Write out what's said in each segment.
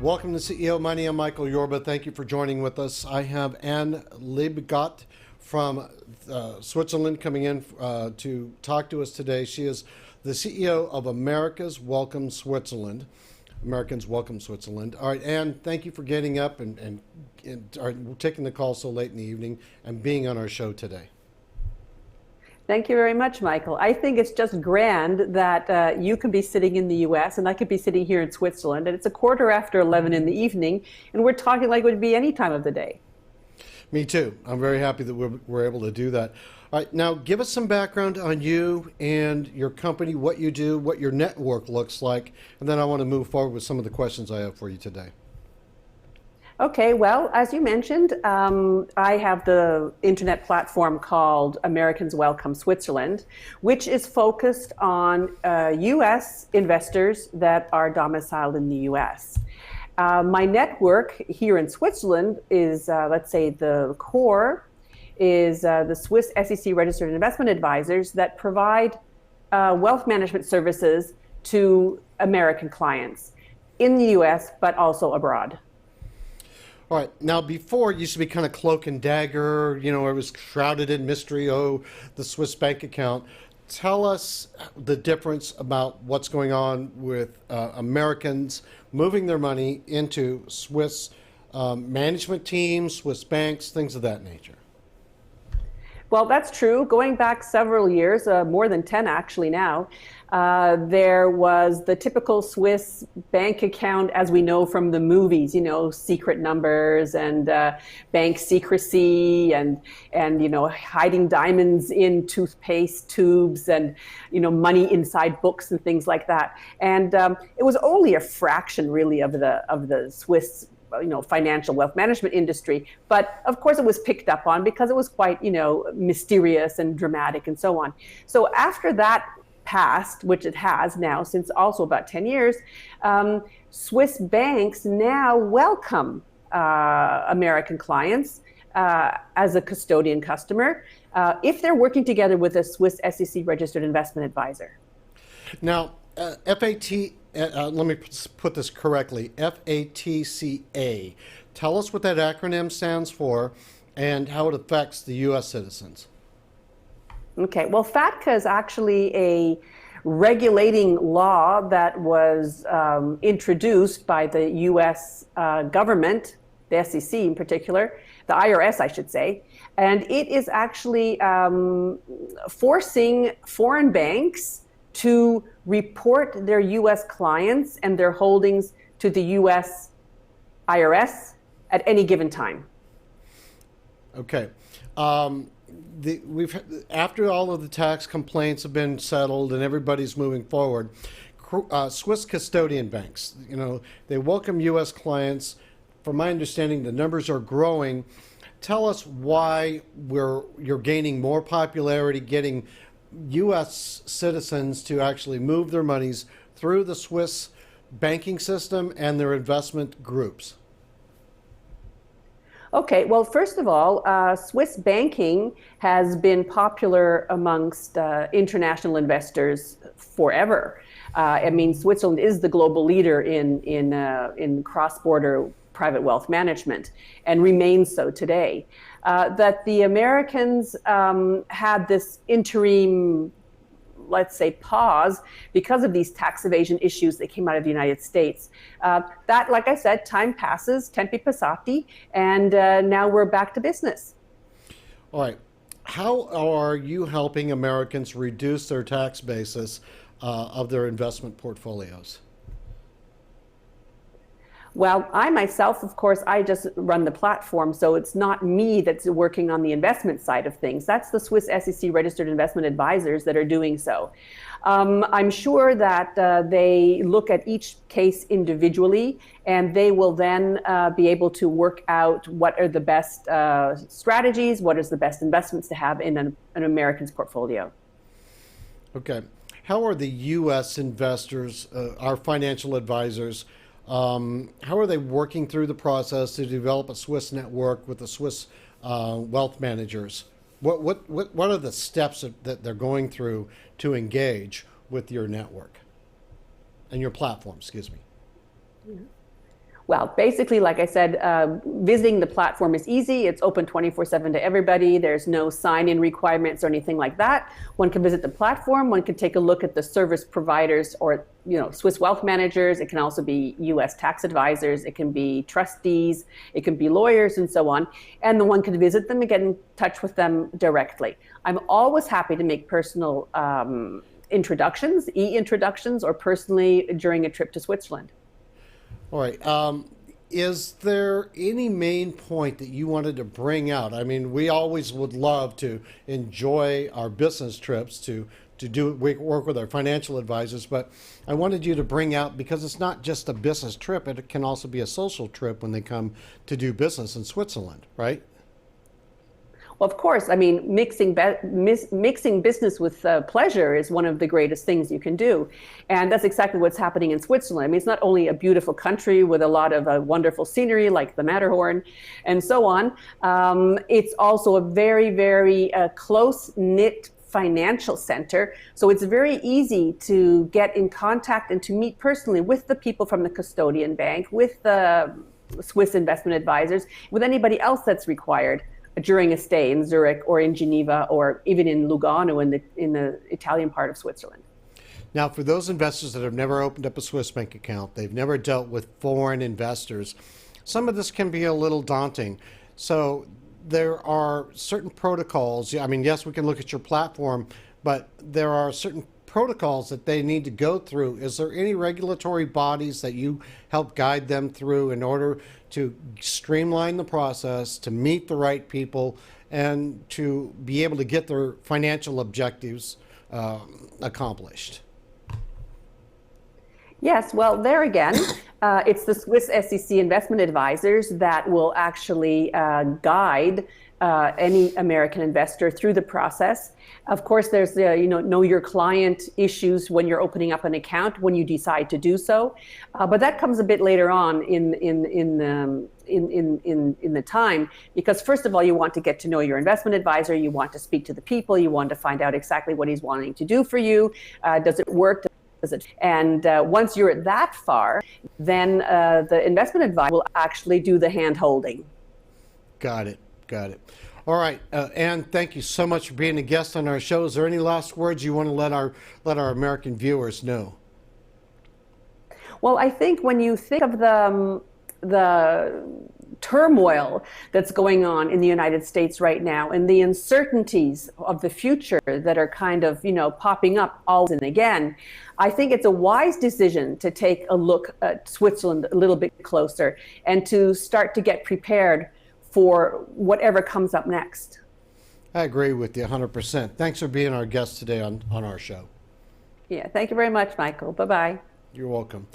Welcome to CEO Money. I'm Michael Yorba. Thank you for joining with us. I have Anne Liebgott from Switzerland coming in to talk to us today. She is the CEO of Americans Welcome Switzerland. Americans Welcome Switzerland. All right, Anne, thank you for getting up and taking the call so late in the evening and being on our show today. Thank you very much, Michael. I think it's just grand that you can be sitting in the U.S. and I could be sitting here in Switzerland, and it's 11:15 in the evening, and we're talking like it would be any time of the day. Me too. I'm very happy that we're able to do that. All right, now give us some background on you and your company, what you do, what your network looks like, and then I want to move forward with some of the questions I have for you today. Okay, well, as you mentioned, I have the internet platform called Americans Welcome Switzerland, which is focused on U.S. investors that are domiciled in the U.S. My network here in Switzerland is, let's say, the core is the Swiss SEC registered investment advisors that provide wealth management services to American clients in the U.S., but also abroad. All right. Now, before it used to be kind of cloak and dagger, it was shrouded in mystery. Oh, the Swiss bank account. Tell us the difference about what's going on with Americans moving their money into Swiss management teams, Swiss banks, things of that nature. Well, that's true. Going back several years, more than 10 actually now, there was the typical Swiss bank account as we know from the movies, secret numbers and bank secrecy and hiding diamonds in toothpaste tubes and, money inside books and things like that. And it was only a fraction really of the Swiss financial wealth management industry. But of course it was picked up on because it was quite, mysterious and dramatic and so on. So after that passed, which it has now since also about 10 years, Swiss banks now welcome American clients as a custodian customer if they're working together with a Swiss SEC registered investment advisor. Now, FAT, let me put this correctly, FATCA. Tell us what that acronym stands for and how it affects the U.S. citizens. Okay, well, FATCA is actually a regulating law that was introduced by the U.S. government, the SEC in particular, the IRS, I should say, and it is actually forcing foreign banks to report their U.S. clients and their holdings to the U.S. IRS at any given time. Okay. After all of the tax complaints have been settled and everybody's moving forward, Swiss custodian banks, they welcome U.S. clients. From my understanding, the numbers are growing. Tell us why you're gaining more popularity, getting U.S. citizens to actually move their monies through the Swiss banking system and their investment groups. Okay, well, first of all, Swiss banking has been popular amongst international investors forever. Switzerland is the global leader in cross-border private wealth management and remains so today. That the Americans had this interim, let's say, pause because of these tax evasion issues that came out of the United States. That, like I said, time passes, tempi passati, and now we're back to business. All right. How are you helping Americans reduce their tax basis of their investment portfolios? Well, I myself, of course, I just run the platform, so it's not me that's working on the investment side of things. That's the Swiss SEC registered investment advisors that are doing so. I'm sure that they look at each case individually, and they will then be able to work out what are the best strategies, what is the best investments to have in an American's portfolio. Okay. How are the U.S. investors, our financial advisors, how are they working through the process to develop a Swiss network with the Swiss wealth managers? What are the steps that they're going through to engage with your network and your platform? Excuse me. Well, basically, like I said, visiting the platform is easy. It's open 24/7 to everybody. There's no sign-in requirements or anything like that. One can visit the platform. One can take a look at the service providers or, Swiss wealth managers. It can also be U.S. tax advisors. It can be trustees. It can be lawyers and so on. And the one can visit them and get in touch with them directly. I'm always happy to make personal introductions, e-introductions, or personally during a trip to Switzerland. All right. Is there any main point that you wanted to bring out? I mean, we always would love to enjoy our business trips to work with our financial advisors, but I wanted you to bring out, because it's not just a business trip, it can also be a social trip when they come to do business in Switzerland, right? Well, of course, I mean, mixing business with pleasure is one of the greatest things you can do. And that's exactly what's happening in Switzerland. I mean, it's not only a beautiful country with a lot of wonderful scenery like the Matterhorn and so on, it's also a very, very close-knit financial center. So it's very easy to get in contact and to meet personally with the people from the custodian bank, with the Swiss investment advisors, with anybody else that's required during a stay in Zurich or in Geneva or even in Lugano in the Italian part of Switzerland. Now, for those investors that have never opened up a Swiss bank account, they've never dealt with foreign investors, some of this can be a little daunting. So there are certain protocols. I mean, yes, we can look at your platform, but there are certain protocols that they need to go through. Is there any regulatory bodies that you help guide them through in order to streamline the process, to meet the right people, and to be able to get their financial objectives accomplished? Yes, well, there again, it's the Swiss SEC investment advisors that will actually guide any American investor through the process. Of course, there's the know your client issues when you're opening up an account when you decide to do so, but that comes a bit later on in the time, because first of all, you want to get to know your investment advisor, you want to speak to the people, you want to find out exactly what he's wanting to do for you. Does it work? And once you're at that far, then the investment advisor will actually do the hand holding. Got it. Got it. All right, Anne, thank you so much for being a guest on our show. Is there any last words you want to let our American viewers know? Well, I think when you think of the turmoil that's going on in the United States right now and the uncertainties of the future that are kind of, popping up all and again, I think it's a wise decision to take a look at Switzerland a little bit closer and to start to get prepared for whatever comes up next. I agree with you 100%. Thanks for being our guest today on our show. Yeah, thank you very much, Michael. Bye-bye. You're welcome.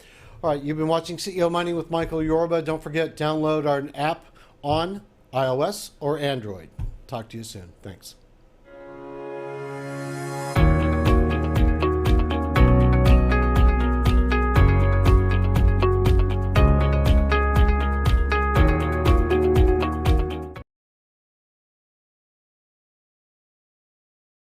All right, you've been watching CEO Money with Michael Yorba. Don't forget, download our app on iOS or Android. Talk to you soon. Thanks.